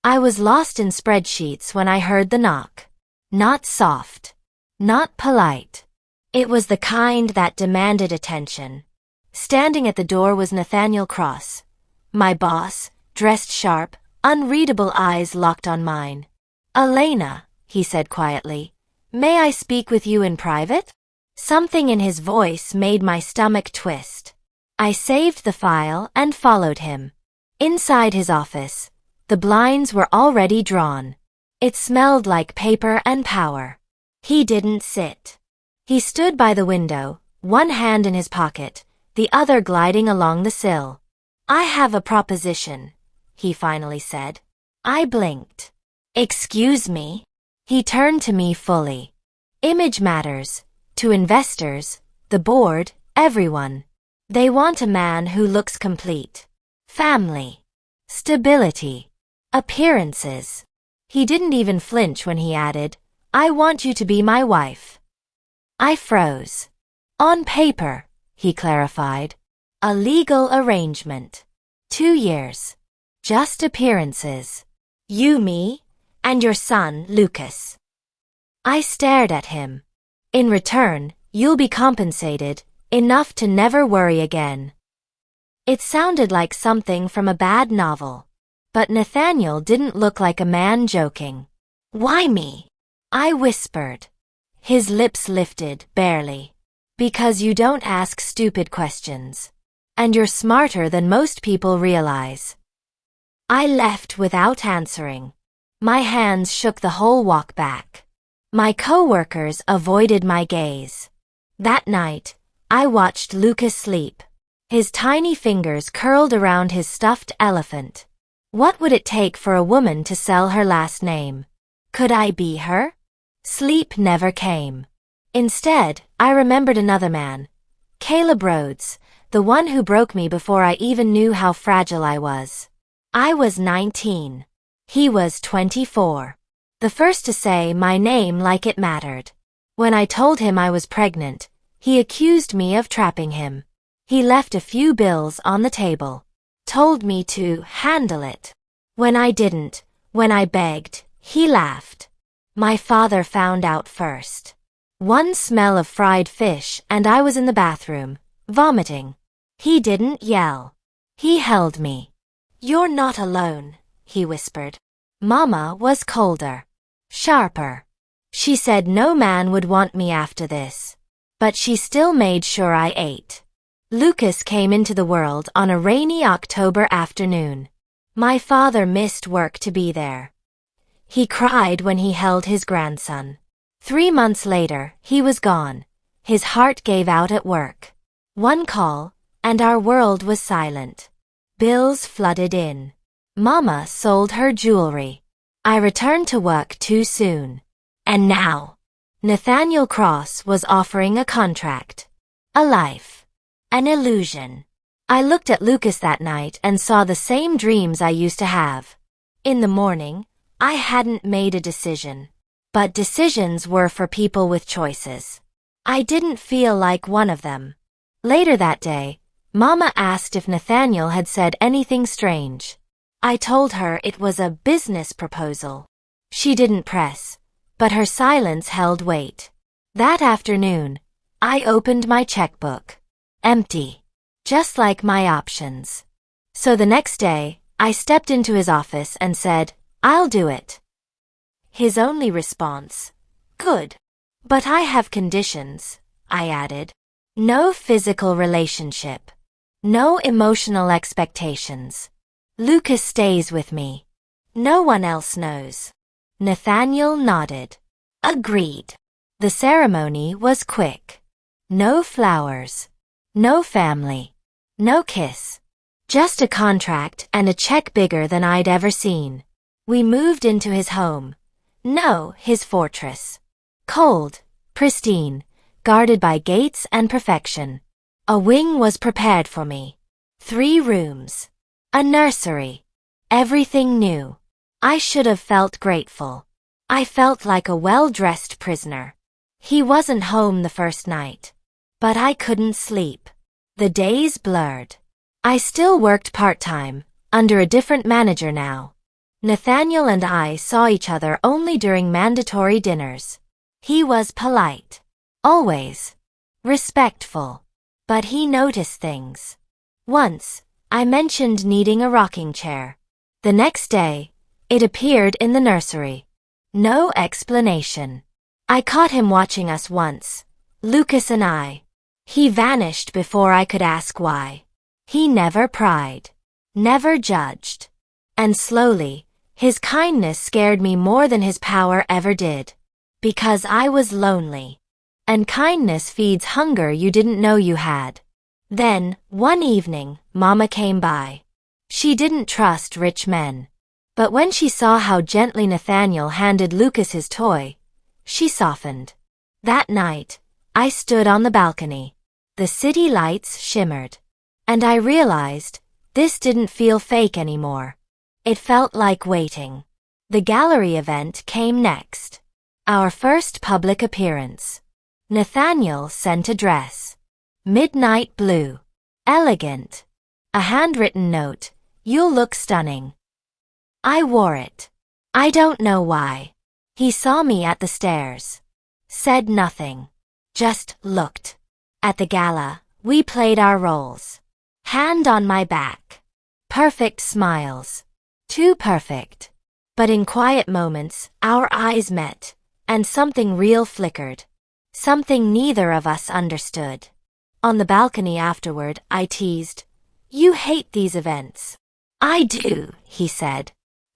I was lost in spreadsheets when I heard the knock. Not soft. Not polite. It was the kind that demanded attention. Standing at the door was Nathaniel Cross, my boss, dressed sharp, unreadable eyes locked on mine. "Elena," he said quietly, "may I speak with you in private?" Something in his voice made my stomach twist. I saved the file and followed him. Inside his office, the blinds were already drawn. It smelled like paper and power. He didn't sit. He stood by the window, one hand in his pocket, the other gliding along the sill. "I have a proposition," he finally said. I blinked. "Excuse me?" He turned to me fully. "Image matters. To investors, the board, everyone. They want a man who looks complete. Family. Stability. Appearances." He didn't even flinch when he added, "I want you to be my wife." I froze. "On paper," he clarified. "A legal arrangement. 2 years. Just appearances. You, me, and your son, Lucas." I stared at him. "In return, you'll be compensated, enough to never worry again." It sounded like something from a bad novel. But Nathaniel didn't look like a man joking. "Why me?" I whispered. His lips lifted, barely. "Because you don't ask stupid questions. And you're smarter than most people realize." I left without answering. My hands shook the whole walk back. My coworkers avoided my gaze. That night, I watched Lucas sleep. His tiny fingers curled around his stuffed elephant. What would it take for a woman to sell her last name? Could I be her? Sleep never came. Instead, I remembered another man. Caleb Rhodes, the one who broke me before I even knew how fragile I was. I was 19. He was 24. The first to say my name like it mattered. When I told him I was pregnant, he accused me of trapping him. He left a few bills on the table. Told me to handle it. When I didn't, when I begged, he laughed. My father found out first. One smell of fried fish and I was in the bathroom, vomiting. He didn't yell. He held me. "You're not alone," he whispered. Mama was colder. Sharper. She said no man would want me after this. But she still made sure I ate. Lucas came into the world on a rainy October afternoon. My father missed work to be there. He cried when he held his grandson. 3 months later, he was gone. His heart gave out at work. One call, and our world was silent. Bills flooded in. Mama sold her jewelry. I returned to work too soon. And now, Nathaniel Cross was offering a contract. A life. An illusion. I looked at Lucas that night and saw the same dreams I used to have. In the morning, I hadn't made a decision. But decisions were for people with choices. I didn't feel like one of them. Later that day, Mama asked if Nathaniel had said anything strange. I told her it was a business proposal. She didn't press, but her silence held weight. That afternoon, I opened my checkbook. Empty. Just like my options. So the next day, I stepped into his office and said, "I'll do it." His only response, "Good. But I have conditions," I added. "No physical relationship. No emotional expectations. Lucas stays with me. No one else knows." Nathaniel nodded. Agreed. The ceremony was quick. No flowers. No family. No kiss. Just a contract and a check bigger than I'd ever seen. We moved into his home. No, his fortress. Cold, pristine, guarded by gates and perfection. A wing was prepared for me. 3 rooms. A nursery. Everything new. I should have felt grateful. I felt like a well-dressed prisoner. He wasn't home the first night. But I couldn't sleep. The days blurred. I still worked part-time, under a different manager now. Nathaniel and I saw each other only during mandatory dinners. He was polite. Always. Respectful. But he noticed things. Once, I mentioned needing a rocking chair. The next day, it appeared in the nursery. No explanation. I caught him watching us once, Lucas and I. He vanished before I could ask why. He never pried. Never judged. And slowly, his kindness scared me more than his power ever did. Because I was lonely. And kindness feeds hunger you didn't know you had. Then, one evening, Mama came by. She didn't trust rich men. But when she saw how gently Nathaniel handed Lucas his toy, she softened. That night, I stood on the balcony. The city lights shimmered. And I realized, this didn't feel fake anymore. It felt like waiting. The gallery event came next. Our first public appearance. Nathaniel sent a dress. Midnight blue. Elegant. A handwritten note, "You'll look stunning." I wore it. I don't know why. He saw me at the stairs. Said nothing. Just looked. At the gala, we played our roles. Hand on my back. Perfect smiles. Too perfect. But in quiet moments, our eyes met, and something real flickered. Something neither of us understood. On the balcony afterward, I teased, "You hate these events." "I do," he said.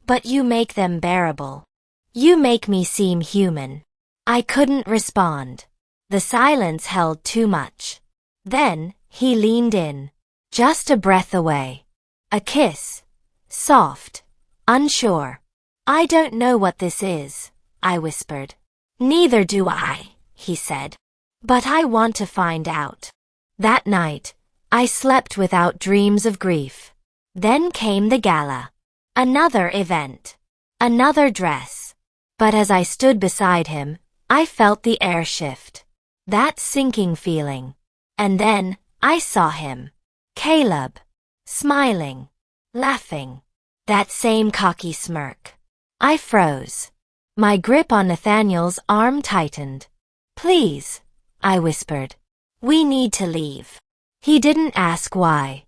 "But you make them bearable. You make me seem human." I couldn't respond. The silence held too much. Then, he leaned in. Just a breath away. A kiss. Soft. Unsure. "I don't know what this is," I whispered. "Neither do I," he said. "But I want to find out." That night, I slept without dreams of grief. Then came the gala. Another event. Another dress. But as I stood beside him, I felt the air shift. That sinking feeling. And then, I saw him. Caleb. Smiling. Laughing. That same cocky smirk. I froze. My grip on Nathaniel's arm tightened. "Please," I whispered. "We need to leave." He didn't ask why.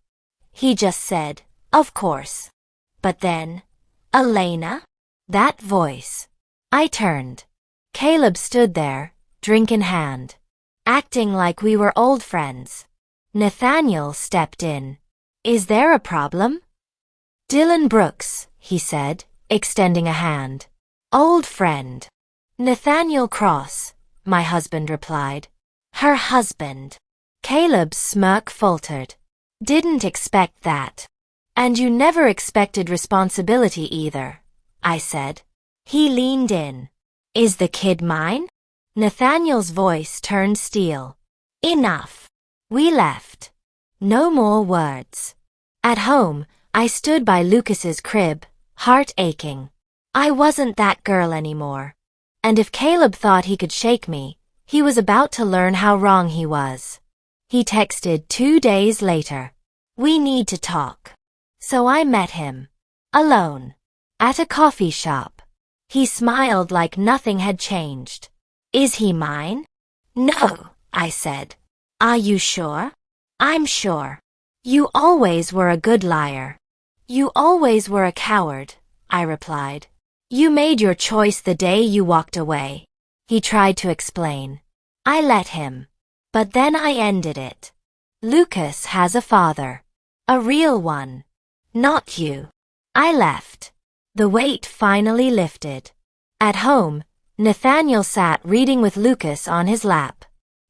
He just said, "Of course." But then, "Elena?" That voice. I turned. Caleb stood there, drink in hand, acting like we were old friends. Nathaniel stepped in. "Is there a problem?" "Dylan Brooks," he said, extending a hand. "Old friend." "Nathaniel Cross," my husband replied. "Her husband." Caleb's smirk faltered. "Didn't expect that." "And you never expected responsibility either," I said. He leaned in. "Is the kid mine?" Nathaniel's voice turned steel. "Enough." We left. No more words. At home, I stood by Lucas's crib, heart aching. I wasn't that girl anymore. And if Caleb thought he could shake me, he was about to learn how wrong he was. He texted 2 days later. "We need to talk." So I met him. Alone. At a coffee shop. He smiled like nothing had changed. "Is he mine?" "No," I said. "Are you sure?" "I'm sure." "You always were a good liar." "You always were a coward," I replied. "You made your choice the day you walked away." He tried to explain. I let him. But then I ended it. "Lucas has a father. A real one. Not you." I left. The weight finally lifted. At home, Nathaniel sat reading with Lucas on his lap.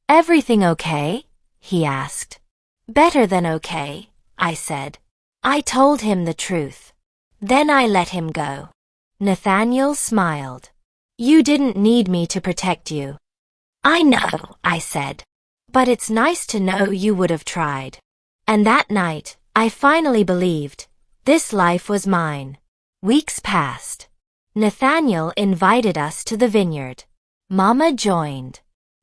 "Everything okay?" he asked. "Better than okay," I said. I told him the truth. Then I let him go. Nathaniel smiled. "You didn't need me to protect you." "I know," I said. "But it's nice to know you would have tried." And that night, I finally believed, this life was mine. Weeks passed. Nathaniel invited us to the vineyard. Mama joined.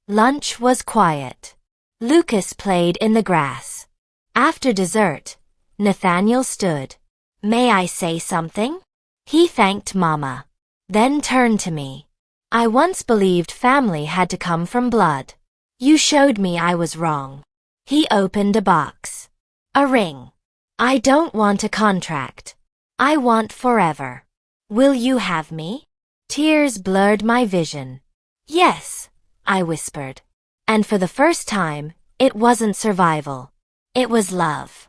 Lunch was quiet. Lucas played in the grass. After dessert, Nathaniel stood. "May I say something?" He thanked Mama, then turned to me. I once believed family had to come from blood. You showed me I was wrong. He opened a box. A ring. I don't want a contract. I want forever. Will you have me? Tears blurred my vision. Yes, I whispered. And for the first time, it wasn't survival. It was love.